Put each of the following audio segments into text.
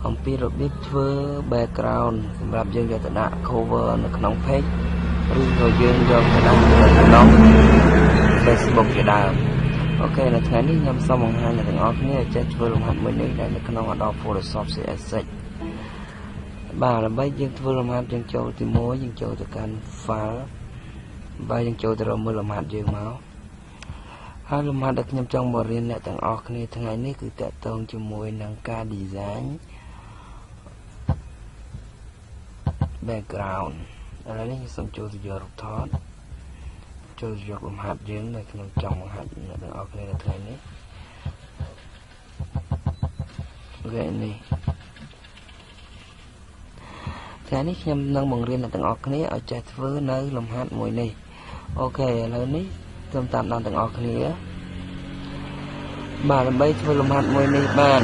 អំពីរបៀបធ្វើ background សម្រាប់យើងយកទៅដាក់ cover នៅក្នុង page ឬក៏យើងយកទៅដាក់នៅក្នុង Facebook ជាដើមអូខេនៅថ្ងៃនេះខ្ញុំសូមបង្ហាញអ្នកទាំងអស់គ្នាចេះធ្វើលំហាត់មួយនេះដែលនៅក្នុង Adobe Photoshop CS6 បាទដើម្បីយើងធ្វើលំហាត់យើងចូលទី1យើងចូលទៅកាន់ file បាទយើងចូលទៅរកមើលលំហាត់យើងមកហើយលំហាត់ដែលខ្ញុំចង់មករៀនអ្នកទាំងអស់គ្នាថ្ងៃនេះគឺតាក់ទងជាមួយនឹងការ design background ឥឡូវនេះខ្ញុំសូមចូលទៅយករូបថតចូលយកលំហាត់យើងនៅក្នុងចង់បង្ហាញអ្នកទាំងអស់គ្នានៅថ្ងៃនេះថ្ងៃនេះខ្ញុំនឹងបង្រៀនអ្នកទាំងអស់គ្នាឲ្យចេះធ្វើនៅលំហាត់មួយនេះអូខេឥឡូវនេះសូមតាមដានទាំងអស់គ្នាបាទដើម្បីធ្វើលំហាត់មួយនេះបាន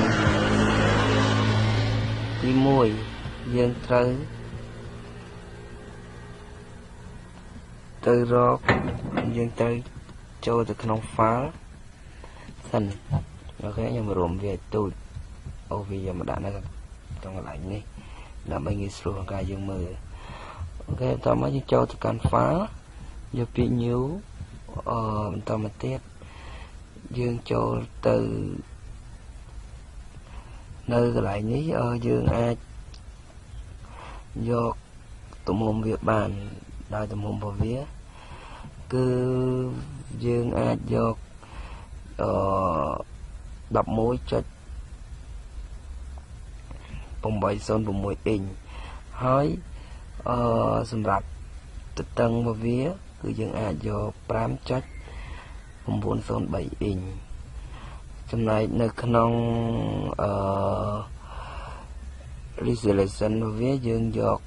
ទី1យើងត្រូវទៅរកយើងត្រូវចូលទៅក្នុង file សិនអូខេខ្ញុំរួមវាទូចអូវាយកមកដាក់នៅក្នុងកន្លែងនេះដើម្បីងាយស្រួលក្នុងការយើងមើលអូខេបន្តមកយើងចូលទៅកាន់ file យកពាក្យ new បន្តមកទៀតយើងចូលទៅនៅកន្លែងនេះយើងអាចយកទំហំវាបានដោយទំហំរបស់វាគឺយើងអាចយក11.806 អ៊ីងហើយសម្រាប់ទទឹងរបស់វាគឺយើងអាចយក 5.903 អ៊ីងចំណែកនៅក្នុងresolution របស់វាយើងយក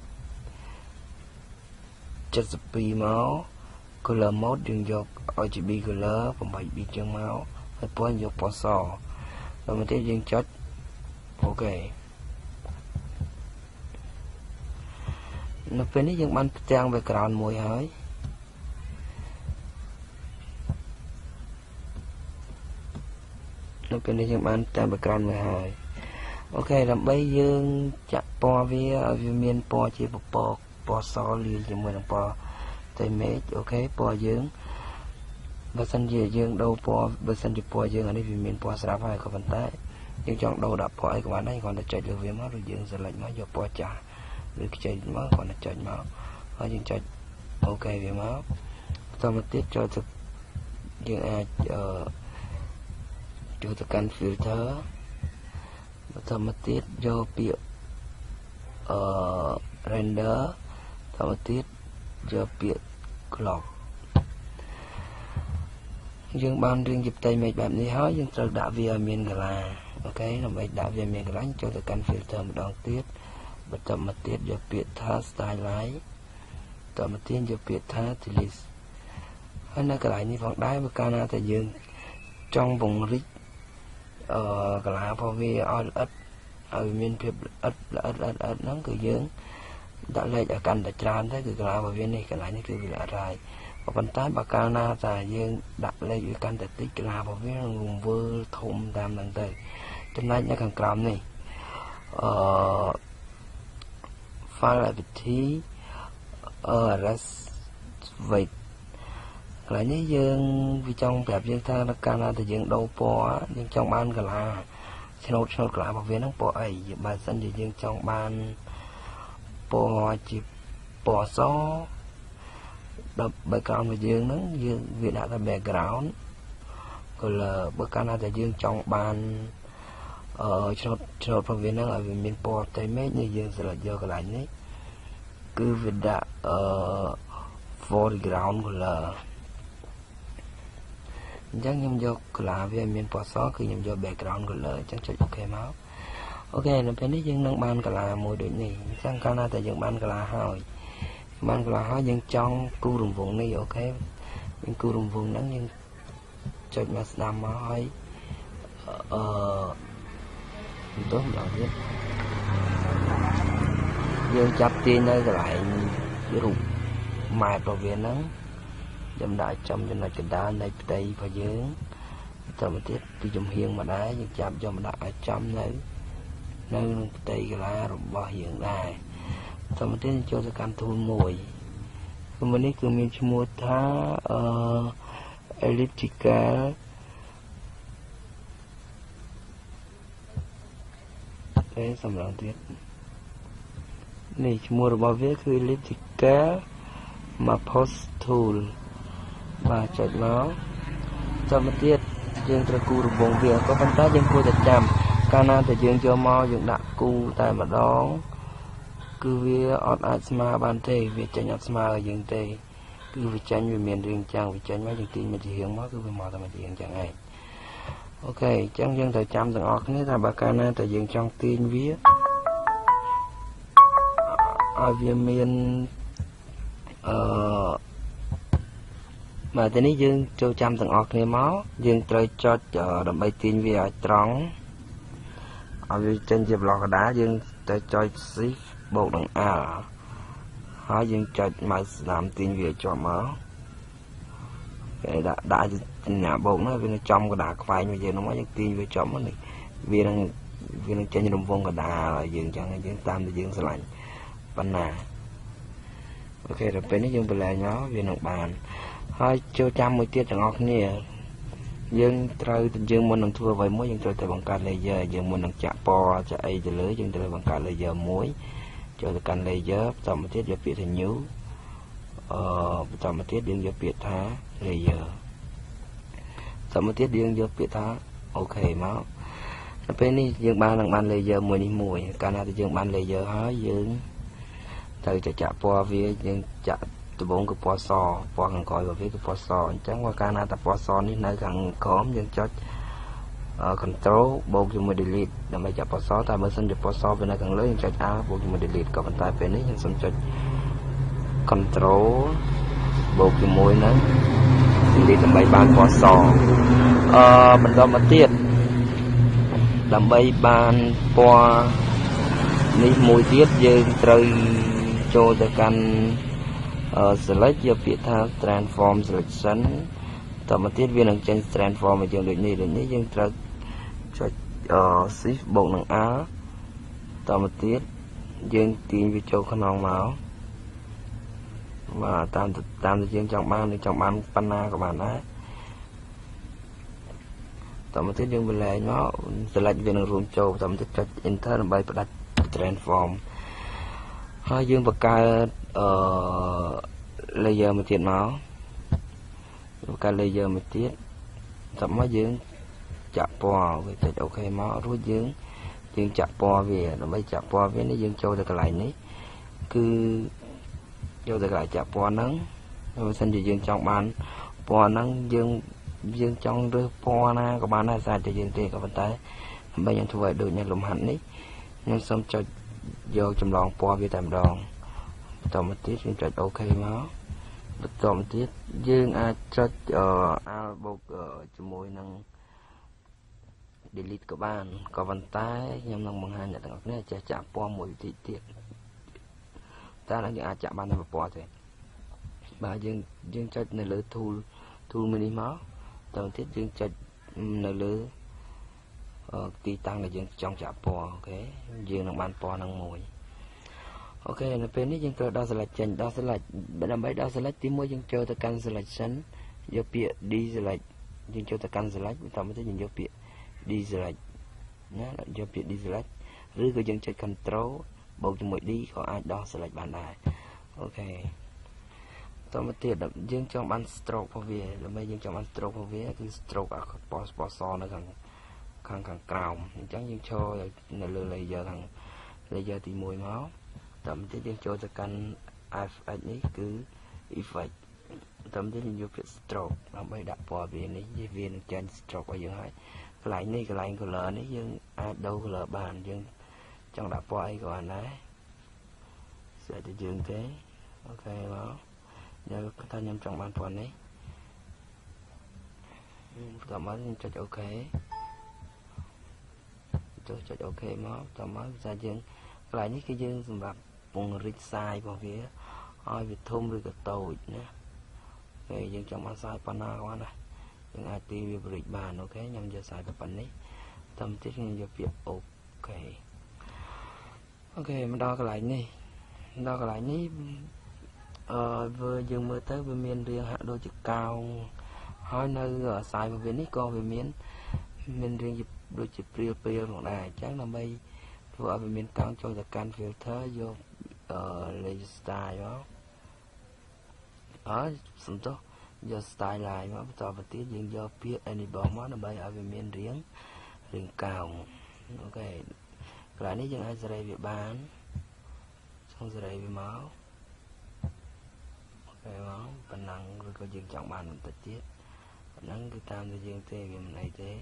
72មក color mode យើងយក RGB color 8 bit ចឹងមកហើយពណ៌យកពណ៌សដល់មកទៀតយើងចុចអូខេនៅពេលនេះយើងបានផ្ទាំង background មួយហើយនៅពេលនេះយើងបានផ្ទាំង background មួយហើយអូខេដើម្បីយើងចាក់ពណ៌វាឲ្យវាមានពណ៌ជាពពកពណ៌សលាយជាមួយនឹងពណ៌តែមេឃអូខេពណ៌យើងបើសិនជាយើងដូរពណ៌បើសិនជាពណ៌យើងអានេះវាមានពណ៌ស្រាប់ហើយក៏ប៉ុន្តែយើងចង់ដូរដាក់ពណ៌អីក៏បានដែរគ្រាន់តែចុចលើវាមកឬយើង select មកយកពណ៌ចាស់ឬខ្ចីមកគ្រាន់តែចុចមកហើយយើងចុចអូខេវាមកបន្តមកទៀតចូលទៅយើងអាចចូលទៅកាន់ filter បន្តមកទៀតយកពាក្យrender បន្តមកទៀតយកពាក្យ clock យើងបានរៀងជាផ្ទៃមេឃបែបនេះហើយយើងត្រូវដាក់វាឲ្យមានកន្លាអូខេដើម្បីដាក់វាមានកន្លាចូលទៅកាន់ filter ម្ដងទៀតបន្តមកទៀតយកពាក្យថា stylize បន្តមកទៀតយកពាក្យថា delete ហើយនៅកន្លែងនេះផងដែរបើកាលណាតែយើងចង់ពង្រីកកន្លារបស់វាឲ្យល្អិតឲ្យមានភាពល្អិតហ្នឹងគឺយើងដាក់លេខឲ្យកាន់តែច្រើនទៅគឺកន្លារបស់វានេះកន្លែងនេះគឺវាល្អិតហើយក៏ប៉ុន្តែបើកាលណាតែយើងដាក់លេខវាកាន់តែតិចកន្លារបស់វានឹងរង្វើលធំតាមហ្នឹងទៅចំណែកនៅខាងក្រោមនេះfile activity arrest weight កន្លែងនេះយើងវាចង់ប្រាប់យើងថាកាលណាតែយើងដូរពណ៌យើងចង់បានកន្លាឆ្នោតកន្លារបស់វាហ្នឹងពណ៌អីបើសិនជាយើងចង់បានពណ៌ជាពណ៌សដល់ background របស់យើងហ្នឹងយើងវាដាក់ថា background color បើកាលណាតែយើងចង់បានឆ្នោតរបស់វាហ្នឹងឲ្យវាមានពណ៌ផ្ទៃមេឃនេះយើង select យកកន្លែងនេះគឺវាដាក់ foreground color អញ្ចឹងខ្ញុំយក color វាមានពណ៌សគឺខ្ញុំយក background color អញ្ចឹងចុច OK មកអូខេនៅពេលនេះយើងនឹងបាន color មួយដូចនេះអញ្ចឹងកាលណាតែយើងបាន color ហើយយើងចង់គូររង្វង់នេះអូខេយើងគូររង្វង់ហ្នឹងយើងចុចមកស្ដាំមកហើយបន្ទោះម្ដងទៀតយើងចាប់ទាញនៅកន្លែងរូបម៉ែត្ររបស់វាហ្នឹងខ្ញុំដាក់ចំចំណុចកណ្ដាលនៃផ្ទៃរបស់យើង ទៅមកទៀតពីចំហៀងមកដែរយើងចាប់យកមកដាក់ឲ្យចំនៅ នៅក្នុងផ្ទៃកាឡារបស់យើងដែរតាមមកទៀតចូលទៅកាន់ tool មួយគឺនេះគឺមានឈ្មោះថា ellipticalសម្រាប់ទៀតនេះឈ្មោះរបស់វាគឺ elliptical Mappos tool បាទចុចមកតាមមកទៀតយើងត្រូវគូររង្វង់វាក៏ប៉ុន្តែយើងគួរតែចាំកាលណាតែយើងយកមកយើងដាក់គូតែម្ដងគឺវាអត់អាចស្មើបានទេវាចេញអត់ស្មើឲ្យយើងទេគឺវាចេញវាមានរាងចាំងវាចេញមកយើងទាញមកជារាងមកគឺវាមកតែជារាងចឹងឯងអូខេអញ្ចឹងយើងត្រូវចាំទាំងអស់គ្នាថាបើកាលណាតែយើងចង់ទាញវាឲ្យវាមានបាទទីនេះយើងចូលចាំទាំងអស់គ្នាមកយើងត្រូវចុចដើម្បីទាញវាឲ្យត្រង់ឲ្យវាចេញជាប្លុកកណ្ដាលយើងទៅចុច Shift បូកនឹង Alt ហើយយើងចុច Mouse ស្ដាំទាញវាឲ្យជាប់មកគេដាក់សញ្ញាបូកនោះវានឹងចំកណ្ដាលខ្វែងរបស់យើងនោះមកយើងទាញវាជាប់មកនេះវានឹងចេញរង្វង់កណ្ដាលឲ្យយើងចឹងយើងតាមតែយើងស្រឡាញ់ប៉ុណ្ណាអូខេដល់ពេលនេះយើងបន្លែងមកវានឹងបានហើយចូលចាំមួយទៀតទាំងអស់គ្នាយើងត្រូវយើងមុននឹងធ្វើអ្វីមួយយើងត្រូវតែបង្កើត layer យើងមុននឹងចាក់ពណ៌ចាក់អីទៅលើយើងត្រូវបង្កើត layer មួយចូលទៅកាន់ layer បន្តមកទៀតយកពាក្យថា new បន្តមកទៀតយើងយកពាក្យថា layer បន្តមកទៀតយើងយកពាក្យថា OK មកដល់ពេលនេះយើងបាននឹងបាន layer មួយនេះមួយកាលណាដែលយើងបាន layer ហើយយើងត្រូវចាក់ពណ៌វាយើងចាក់ដំបូងគឺពណ៌សពណ៌ខាងក្រោយរបស់វាគឺពណ៌សអញ្ចឹងបើកាលណាតែពណ៌សនេះនៅខាងក្រោមយើងចុច control បូកជាមួយ delete ដើម្បីចាក់ពណ៌សតែបើសិនជាពណ៌សវានៅខាងលើយើងចុច A បូកជាមួយ delete ក៏ប៉ុន្តែពេលនេះយើងសូមចុច control បូកជាមួយនឹង delete ដើម្បីបានពណ៌សបន្តមកទៀតដើម្បីបានពណ៌នេះមួយទៀតយើងត្រូវចូលទៅកាន់select យកពាក្យថា transform selection តមកទៀតវានឹងចេញ transform ឲ្យយើងដូចនេះយើងត្រូវចុចshift បូកនឹង A តមកទៀតយើងទាញវាចូលក្នុងមកបាទតាមដែលយើងចង់បានប៉ុណ្ណាក៏បានដែរតមកទៀតយើងបន្លែងមក select វានឹងរួមចូលតមកទៀតចុច enter ដើម្បីផ្ដាច់ transform ហើយយើងបង្កើតlayer មួយទៀតមកបង្កើត layer មួយទៀតតាមមកយើងចាក់ពណ៌វាចុច OK មករួចយើងចាក់ពណ៌វាដើម្បីចាក់ពណ៌វានេះយើងចូលទៅកន្លែងនេះគឺយកទៅកន្លែងចាក់ពណ៌ហ្នឹងបើមិនជាយើងចង់បានពណ៌ហ្នឹងយើងចង់រើសពណ៌ណាក៏បានដែរស្អាតតែយើងទេក៏ប៉ុន្តែដើម្បីយើងធ្វើឲ្យដូចនៅលំហាត់នេះខ្ញុំសូមចុចយកចម្លងពណ៌វាតែម្ដងបន្តមកទៀតយើងចុច OK មកបន្តមកទៀតយើងអាចចុចAlt បូកជាមួយនឹង delete ក៏បានក៏ប៉ុន្តែខ្ញុំនឹងបង្ហាញអ្នកទាំងអស់គ្នាចេះចាក់ពណ៌មួយវិធីទៀតតែយើងអាចចាក់បានតែពណ៌ទេបាទយើងចុចនៅលើ tool មួយនេះមកតទៅទៀតយើងចុចនៅលើទីតាំងដែលយើងចង់ចាក់ពណ៌អូខេយើងនឹងបានពណ៌ហ្នឹងមួយអូខេនៅពេលនេះយើងត្រូវដោះ select ចេញដោះ select ដើម្បីដោះ select ទី1យើងចូលទៅកាន់ selection យកពាក្យ deselect យើងចូលទៅកាន់ select បន្តមកទៀតយើងយកពាក្យ deselect ណាយកពាក្យ deselect ឬក៏យើងចុច control បូកជាមួយ D ក៏អាចដោះ select បានដែរអូខេតមកទៀតយើងចង់បាន stroke របស់វាដើម្បីយើងចង់បាន stroke របស់វាគឺ stroke ពណ៌សនៅខាងក្រោមអញ្ចឹងយើងឈរនៅលើ layer ខាង layer ទី1មកតមកទៀតយើងចូលទៅកាន់ effect នេះគឺ effect តមកទៀតយើងយកពាក្យ stroke ដើម្បីដាក់ពណ៌វានេះវានឹងចេញ stroke ឲ្យយើងហើយកន្លែងនេះកន្លែង color នេះយើងអាចដូរ color បានយើងចង់ដាក់ពណ៌អីក៏បានដែរស្អាតតែយើងទេអូខេមកយើងថាខ្ញុំចង់បានពណ៌នេះបន្តមកខ្ញុំចុច OK ចុច OK មកតមកភាសាយើងកន្លែងនេះគឺយើងសម្រាប់ពង្រីកសាយរបស់វាឲ្យវាធំឬក៏តូចណាពេលយើងចង់បានសាយប៉ុណ្ណាក៏បានដែរយើងអាចទីវាបរិចបានអូខេខ្ញុំយកសាយទៅប៉ុណ្នេះតមកទៀតខ្ញុំយកពាក្យ OK ok មកដល់កន្លែងនេះvừa dừng mưa tới vừa miền riêng hạ đôi chữ cao hỏi nơi xài vào bênนี้còn về miền riêng dịp đôi chữ priêu một này chắc là bây vừa ở miền cao cho được can filter vô lấy style đó ở sum tốt giờ style lại mà tao vật tiết dừng do phía anh bỏ món là bây ở miền riêng cao ok lại này dừng ai ra đây việc bán xong ra đây về máu cái máu phần năng rồi có dừng chọn bàn mình tách tiết phần năng cứ tam thì dừng tê về mình này thế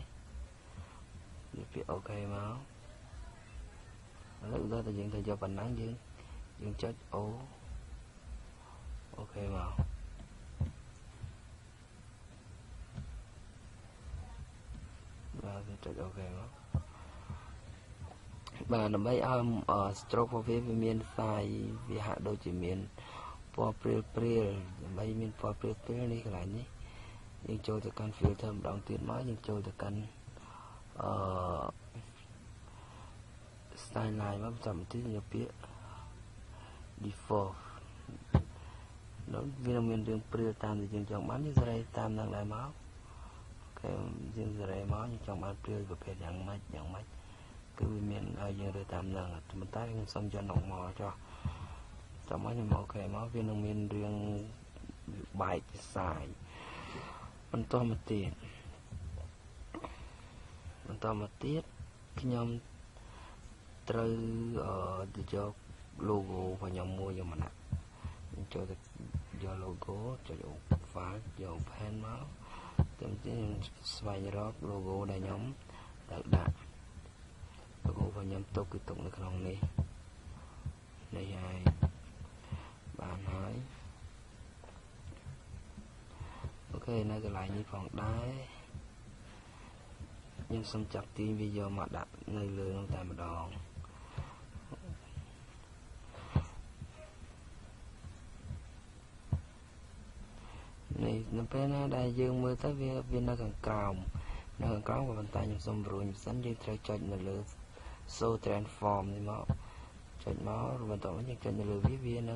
để việc ok máu lúc đó thì dừng thì cho phần năng dừng chết ố ok máu và chết ok máu và nằm bây ở stroke của phía miền sai vì hạ đôi chỉ miền po priêu bây miền po priêu này cái này nhé nhưng trôi từ căn filter đồng tiền nói nhưng trôi từ căn style này mà chậm tí nhiều phía default nó vì miền đường priêu tam thì dừng chọn bán như đây tam đang lại máu cái dừng đây máu nhưng chọn bán priêu và phải dạng mạch cứ miền ở dưới đây tạm lần mình tắt xong cho nồng mò cho xong mới nhưng ok máu viên nông miền riêng bài xài mình to một tiết khi nhóm từ từ cho logo và nhóm mua cho mình ạ cho được do logo cho dụ phá dụ pen máu tìm đến xoay đó logo đây nhóm đặt logo và nhóm tốt cái tụng được lòng này đây hai bạn hỏi ok nó cái lại như phòng đáy nhưng xong chặt tim video mà đặt nơi lừa nó tại một đòn này nó bé nó đây dương mưa tới viên nó càng cao và bàn tay nhưng xong rồi nhưng sẵn như theo cho nó lừa so transform thì máu chọn máu rồi tổng như chọn lừa viết viên nó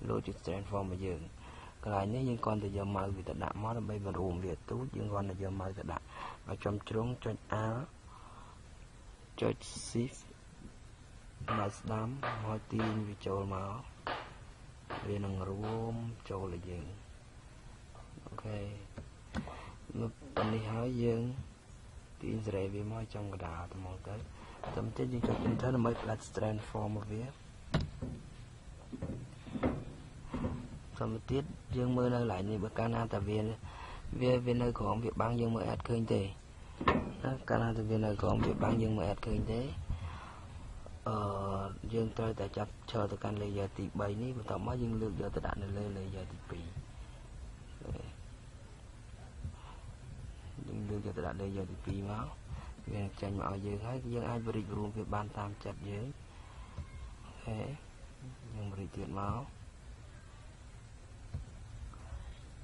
lôi chụp transform mà dừng cái này nếu như con thì giờ mời vì ta đạm máu nó bay vào ruộng việt tú nhưng con là giờ mời ta đạm và trong trống chọn áo chọn shift mà đám hoa tin vì trâu máu vì nó ruộng trâu là dừng ok mình đi hỏi dừng tin rẻ vì mỗi trong cái đà thì mong tới tầm chết đi cho chúng ta mới là transform một viết xong một tiết dương mơ nơi lại như bậc cana tại vì nơi của ông việc băng dương mơ ạt khơi thế cana tại vì nơi của ông việc băng dương mơ ạt khơi thế dương tôi tại chấp chờ từ căn lấy giờ tỷ 7 ní và tao mới dương lượng giờ từ đạn lên lấy giờ tỷ 2 dương lượng giờ từ đạn lên giờ tỷ 2 máu vì tranh mạo dương hết dương ai beri gồm việc ban tam chặt dưới thế dương beri tiền máu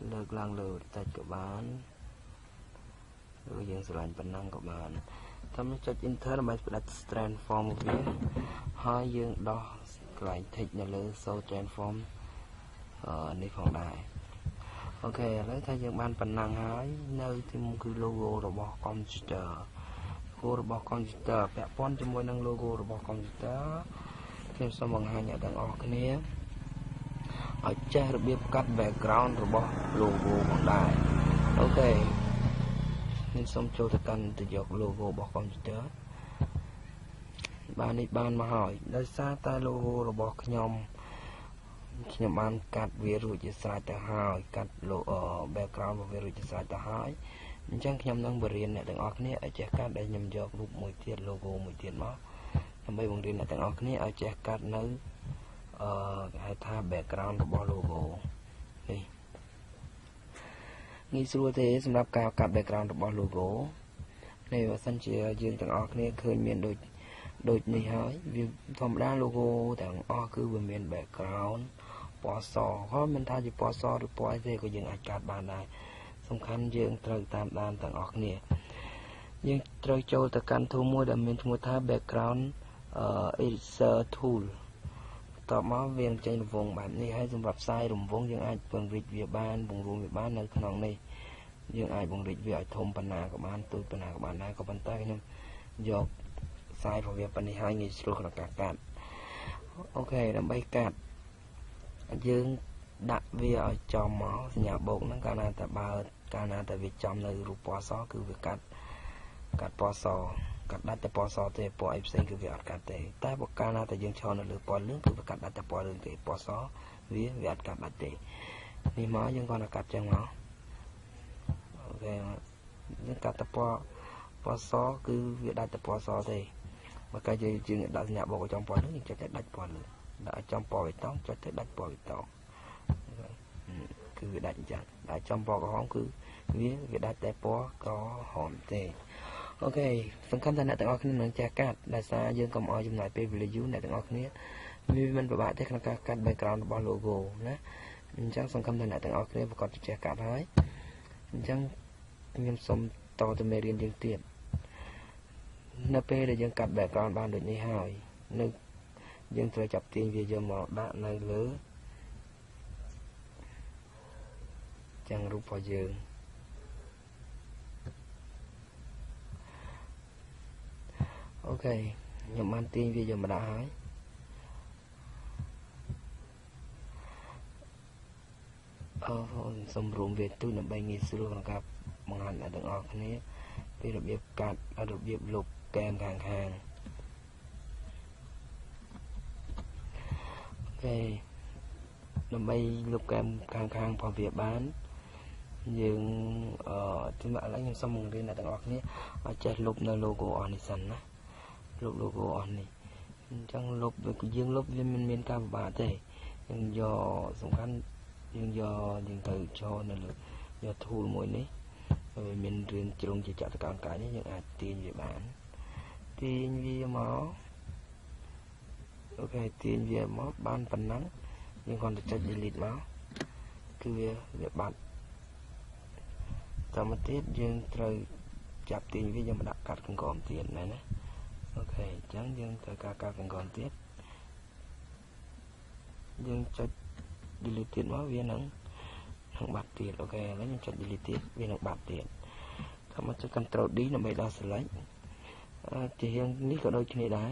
lực lăng lừa tay của bạn rồi dương sự lạnh bản năng của bạn thấm cho inter là bài đặt transform một viên hai dương đo lại thịt nhà lừa sâu transform ở nơi phòng đài ok lấy thay dương ban bản năng hỏi nơi thì một cái logo rồi bỏ computerរបស់ computer ពាក់ព័ន្ធជាមួយនឹង logo របស់ computer ខ្ញុំសូមបង្ហាញឲ្យទាំងអស់គ្នាឲ្យចេះរបៀបកាត់ background របស់ logo ផងដែរអូខេខ្ញុំសូមចូលទៅកាន់ទៅយក logo របស់ computer បាននេះបានមកហើយដោយសារតែ logo របស់ខ្ញុំបានកាត់វារួចជាស្រេចទៅហើយកាត់ background របស់វារួចជាស្រេចទៅហើយអញ្ចឹងខ្ញុំនឹងបរៀនអ្នកទាំងអស់គ្នាឲ្យចេះកាត់ដែលខ្ញុំយករូបមួយទៀត logo មួយទៀតមកដើម្បីបង្រៀនអ្នកទាំងអស់គ្នាឲ្យចេះកាត់នៅគេហៅថា background របស់ logo នេះងាយស្រួលទេសម្រាប់ការកាត់ background របស់ logo នេះបើសិនជាយើងទាំងអស់គ្នាឃើញមានដូចនេះហើយវាធម្មតា logo ទាំងអស់គឺវាមាន background ពណ៌សក៏មិនថាជាពណ៌សឬពណ៌អីទេក៏យើងអាចកាត់បានដែរសំខាន់យើងត្រូវតាមដានទាំងអស់គ្នាយើងត្រូវចូលទៅកាន់ tool មួយដែលមានឈ្មោះថា background Eraser tool តបមកវាចេញរង្វង់បែបនេះហើយសម្រាប់ផ្សាយរង្វង់យើងអាចពង្រីកវាបានបង្រួមវាបាននៅក្នុងនេះយើងអាចបង្រីកវាឲ្យធំប៉ុណ្ណាក៏បានទូចប៉ុណ្ណាក៏បានដែរក៏ប៉ុន្តែខ្ញុំយកខ្សែរបស់វាប៉ុណ្នេះហើយងាយស្រួលក្នុងការកាត់អូខេដើម្បីកាត់យើងដាក់វាឲ្យចំមកសញ្ញាបូកហ្នឹងកាលណាតែបើកាលណាតែវាចំនៅរូបពណ៌សគឺវាកាត់ពណ៌សកាត់ដាច់តែពណ៌សទេពណ៌អីផ្សេងគឺវាអត់កាត់ទេតែបើកាលណាតែយើងឈរនៅលើពណ៌លឿងគឺវាកាត់ដាច់តែពណ៌លឿងទេពណ៌សវាអត់កាត់ដាច់ទេនេះមកយើងគាត់កាត់ចឹងមកអូខេយើងកាត់តែពណ៌សគឺវាដាច់តែពណ៌សទេបើកាលយើងដាក់សញ្ញាបូកឲ្យចំពណ៌លឿងយើងចុចតែដាច់ពណ៌លឿងដាក់ឲ្យចំពណ៌បៃតងចុចទៅដាច់ពណ៌បៃតងគឺវាដាច់អញ្ចឹងដាក់ចំពណ៌ក្រហមគឺវាដាច់តែពណ៌ក្រហមទេអូខេសង្ឃឹមថាអ្នកទាំងអស់គ្នានឹងចេះកាត់ដោយសារយើងកុំឲ្យចំណាយពេលវេលាយូរអ្នកទាំងអស់គ្នាវាមិនពិបាកទេក្នុងការកាត់ background របស់ logo ណាអញ្ចឹងសង្ឃឹមថាអ្នកទាំងអស់គ្នាប្រកបចេះកាត់ហើយអញ្ចឹងខ្ញុំសូមតទៅមេរៀនយើងទៀតនៅពេលដែលយើងកាត់ background បានដូចនេះហើយនៅយើងត្រូវចាប់ទាញវាយកមកដាក់នៅលើចឹងរូបរបស់យើងអូខេខ្ញុំបានទាញវាយកមកដាក់ហើយសូមរួមវាទូដើម្បីងាយស្រួលក្នុងការបង្ហាញដល់ទាំងអស់គ្នាពីរបៀបកាត់របៀបលុបកែមខាងអូខេដើម្បីលុបកែមខាងរបស់វាបានយើងទីមកឥឡូវខ្ញុំសូមបង្រៀនអ្នកទាំងអស់គ្នាឲ្យចេះលុបនៅ logo អស់នេះសិនណាលុប logo អស់នេះអញ្ចឹងលុបយើងលុបវាមិនមានការពិបាកទេយើងយកសំខាន់យើងទៅចូលនៅលើយក tool មួយនេះវាមានរៀងជ្រុងជាចតុកោណកាយនេះយើងអាចទាញវាបានទាញវាមកអូខេទាញវាមកបានប៉ុណ្ណឹងយើងគ្រាន់តែចុច delete មកគឺវាបាត់តាមមកទៀតយើងត្រូវចាប់ទាញវាយកមកដាក់កាត់កង្កមទៀតណាអូខេអញ្ចឹងយើងត្រូវការកាត់កង្កមទៀតយើងចុច delete ទៀតមកវានឹងបាត់ទៀតអូខេឥឡូវខ្ញុំចុច delete ទៀតវានឹងបាត់ទៀតតាមមកចុច Ctrl D ដើម្បីដោះ select ជារៀងនេះក៏ដូចគ្នាដែរ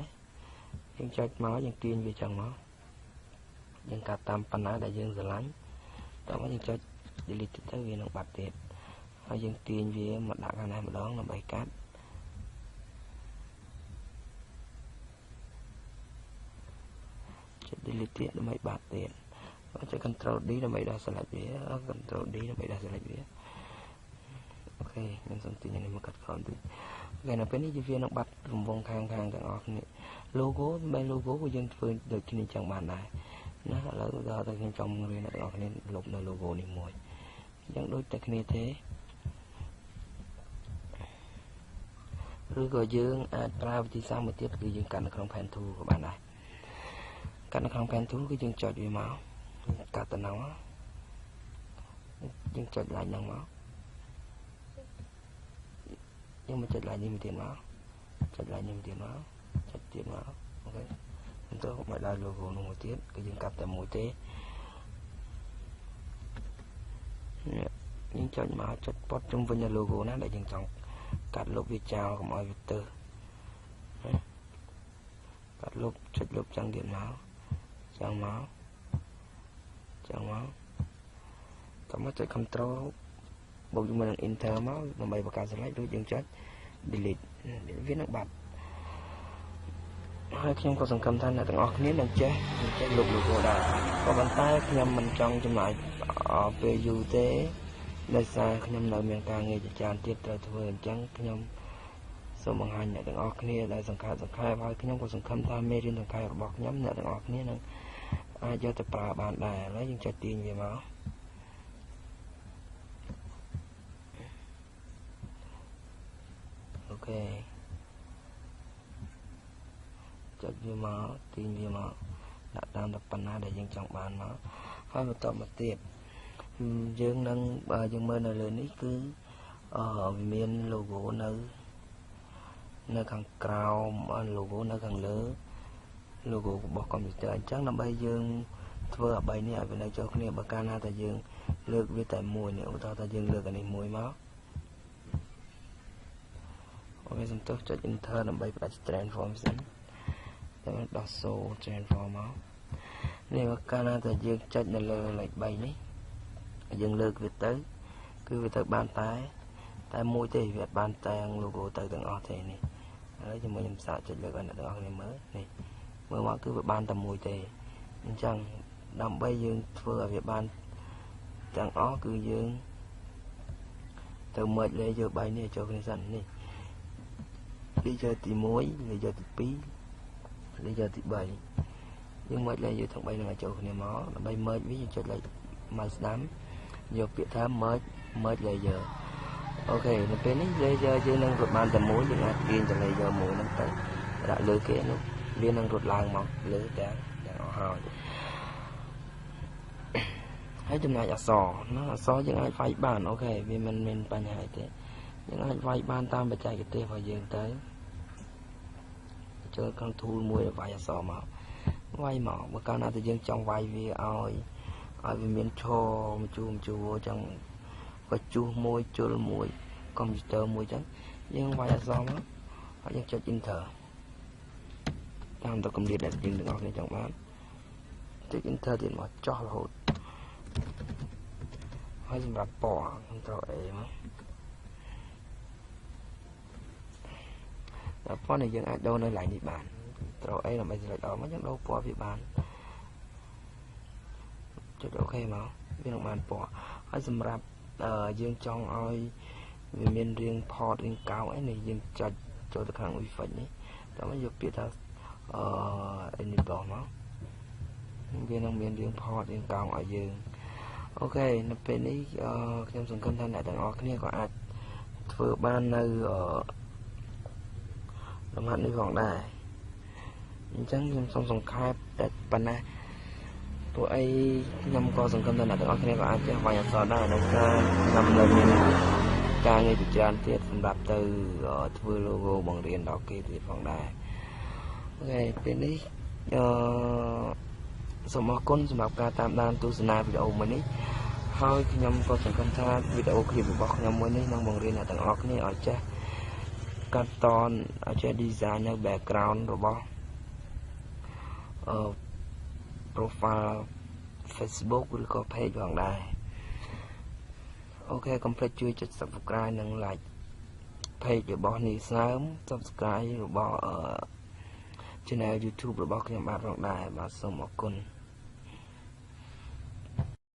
យើងចុចមកយើងទាញវាចឹងមកយើងកាត់តាមប៉ុណ្ណាដែលយើងស្រឡាញ់តោះមកយើងចុច delete ទៅវានឹងបាត់ទៀតហើយយើងទាញវាមកដាក់ខាងនេះម្ដងដើម្បីកាត់ចុច delete ទៀតដើម្បីបាត់ទៀតចុច Ctrl D ដើម្បីដោះ select វា Ctrl D ដើម្បីដោះ select វាអូខេខ្ញុំសូមទាញនេះមកកាត់ក្រោមតិចអូខេនៅពេលនេះវានឹងបាត់រង្វង់ខាងទាំងអស់គ្នា logo បែប logo ក៏យើងធ្វើដូចគ្នាចឹងបានដែរណាឥឡូវដល់តែខ្ញុំចង់រៀនអ្នកទាំងអស់គ្នាលុបនៅ logo នេះមួយអញ្ចឹងដូចតែគ្នាទេឬក៏យើងអាចប្រើវិធីសាស្ត្រមួយទៀតគឺយើងកាត់នៅក្នុង pen tool ក៏បានដែរកាត់នៅក្នុង pen tool គឺយើងចុចវាមកកាត់ទៅហ្នឹងយើងចុចឡើងហ្នឹងមកយើងមកចុចឡើងនេះមួយទៀតមកចុចឡើងនេះមួយទៀតមកចុចទៀតមកអូខេទៅមកដល់ logo នោះមួយទៀតគឺយើងកាត់តែមួយទេយើងចុចមកចុចពត់ជុំវិញនៅ logo ណាដែលយើងចង់កាត់លុបវាចោលកុំឲ្យវាទៅកាត់លុបចុចលុបចឹងទៀតមកចឹងមកតោះមកចុច Control បូកជាមួយនឹង Enter មកដើម្បីបង្កើត slide រួចយើងចុច delete វានឹងបាត់ហើយខ្ញុំក៏សង្ឃឹមថាអ្នកទាំងអស់គ្នានឹងចេះលុប logo ដែរក៏ប៉ុន្តែខ្ញុំមិនចង់ចំណាយពេលយូរទេដោយសារខ្ញុំនៅមានការងារជាច្រើនទៀតត្រូវធ្វើអញ្ចឹងខ្ញុំសូមបង្ហាញអ្នកទាំងអស់គ្នាដែលសង្ខេបហើយខ្ញុំក៏សង្ឃឹមថាមេរៀនសង្ខេបរបស់ខ្ញុំអ្នកទាំងអស់គ្នានឹងអាចយកទៅប្រើបានដែរឥឡូវយើងចុចទាញវាមកអូខេចុចវាមកទាញវាមកដាក់តាមតែប៉ុណ្ណាដែលយើងចង់បានមកហើយបន្តមកទៀតយើងនឹងយើងមើលនៅលើនេះគឺវាមាន logo នៅខាងក្រោម logo នៅខាងលើ logo របស់ computer អញ្ចឹងដើម្បីយើងធ្វើឲ្យ3នេះឲ្យវានៅចូលគ្នាបើកាលណាតែយើងលើកវាតែមួយនេះឧទាហរណ៍ថាយើងលើកអានេះមួយមកអូខេសំទោសចុច enter ដើម្បីផ្ដាច់ transform សិនតែដោះ show transform មកនេះបើកាលណាតែយើងចុចនៅលើលេខ3នេះយើងលើកវាទៅគឺវាទៅបានតែមួយទេវាអត់បានទាំង logo ទៅទាំងអស់ទេនេះហើយជាមួយខ្ញុំសាកចុចលើកឲ្យអ្នកទាំងអស់គ្នាមើលនេះមើលមកគឺវាបានតែមួយទេអញ្ចឹងដើម្បីយើងធ្វើឲ្យវាបានទាំងអស់គឺយើងទៅ merge layer 3នេះចូលគ្នាសិននេះ layer ទី1 layer ទី2 layer ទី3យើង merge layer ទាំង3នឹងឲ្យចូលគ្នាមកដើម្បី merge វាយើងចុចលេខ mouse ស្ដាំយកពាក្យថា merge layer អូខេនៅពេលនេះ layer យើងនឹងរត់បានតែមួយយើងអាចទាញទៅ layer មួយហ្នឹងទៅដាក់លើគេនោះវានឹងរត់ឡើងមកលើទាំងអស់ហើយចំណែកអក្សរណាអក្សរយើងអាចវាយបានអូខេវាមិនមានបញ្ហាទេយើងអាចវាយបានតាមបច្ចេកទេសរបស់យើងទៅចូលក្នុង tool មួយវាយអក្សរមកវាយមកបើកាលណាតែយើងចង់វាយវាឲ្យវាមានឈរម្ជួរចឹងក៏ជួសមួយជុលមួយកុំព្យូទ័រមួយចឹងយើងវាយអក្សរមកហើយយើងចុច enter តាមទៅកម្រិតដែលយើងទាំងអស់គ្នាចង់បានចុច enter ទៀតមកចោះរហូតហើយសម្រាប់ពណ៌ Ctrl A មកដល់ពណ៌នេះយើងអាចដូរនៅកន្លែងនេះបាន Ctrl A ដើម្បី select អស់មកយើងដូរពណ៌វាបានចុច OK មកវានឹងបានពណ៌ហើយសម្រាប់យើងចង់ឲ្យវាមានរាងផតរាងកោងអីនេះយើងចុចចូលទៅខាង effect នេះដើម្បីយកពាក្យថាenable មកវានឹងមានរាងផតរាងកោងឲ្យយើងអូខេនៅពេលនេះខ្ញុំសង្ឃឹមថាអ្នកទាំងអស់គ្នាក៏អាចធ្វើបាននៅលំហាត់នេះផងដែរអញ្ចឹងខ្ញុំសូមសង្ខេបតែប៉ុណ្ណាពួកអីខ្ញុំក៏សង្ឃឹមថាអ្នកទាំងអស់គ្នាក៏អាចចេះវាយអក្សរដែរនៅការខ្ញុំនៅមានការងារជាច្រើនទៀតសម្រាប់ទៅធ្វើ logo បង្រៀនដល់គេទៀតផងដែរអូខេពេលនេះសូមអរគុណសម្រាប់ការតាមដានទស្សនាវីដេអូមួយនេះហើយខ្ញុំក៏សង្ឃឹមថាវីដេអូឃ្លីបរបស់ខ្ញុំមួយនេះនឹងបង្រៀនអ្នកទាំងអស់គ្នាឲ្យចេះកាត់តឲ្យចេះ design នៅ background របស់ profile Facebook ឬក៏ page ផងដែរអូខេកុំភ្លេចជួយចុច subscribe និង like page របស់នេះស្នើម subscribe របស់channel YouTube របស់ខ្ញុំបាទផងដែរបាទសូមអរគុណ